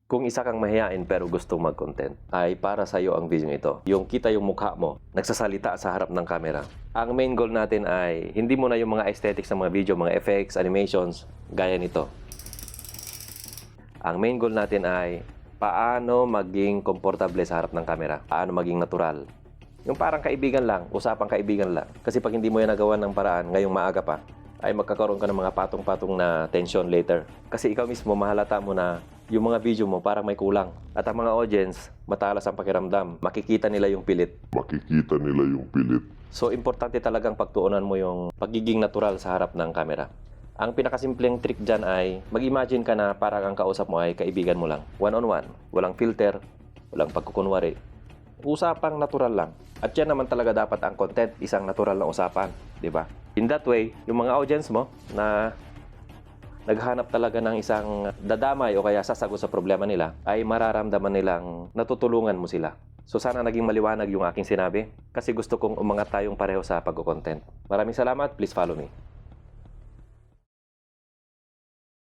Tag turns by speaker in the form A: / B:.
A: Kung isa kang mahihain pero gustong mag-content, ay para sa iyo ang video ito. Yung kita yung mukha mo, nagsasalita sa harap ng camera. Ang main goal natin ay hindi mo na yung mga aesthetics ng mga video, mga effects, animations, gaya nito. Ang main goal natin ay paano maging komportable sa harap ng camera. Paano maging natural. Yung parang kaibigan lang, usapang kaibigan lang. Kasi pag hindi mo yan nagawa ng paraan, ngayong maaga pa, ay magkakaroon ka ng mga patong-patong na tension later. Kasi ikaw mismo, mahalata mo na yung mga video mo parang may kulang. At ang mga audience, matalas ang pakiramdam. Makikita nila yung pilit. So, importante talagang pagtuunan mo yung pagiging natural sa harap ng camera. Ang pinakasimpleng trick dyan ay mag-imagine ka na parang ang kausap mo ay kaibigan mo lang. One-on-one. Walang filter, walang pagkukunwari. Usapang natural lang. At yan naman talaga dapat ang content, isang natural na usapan. Diba? In that way, yung mga audience mo na naghanap talaga ng isang dadamay o kaya sasagot sa problema nila, ay mararamdaman nilang natutulungan mo sila. So sana naging maliwanag yung aking sinabi kasi gusto kong umangat tayong pareho sa pagko-content. Maraming salamat. Please follow me.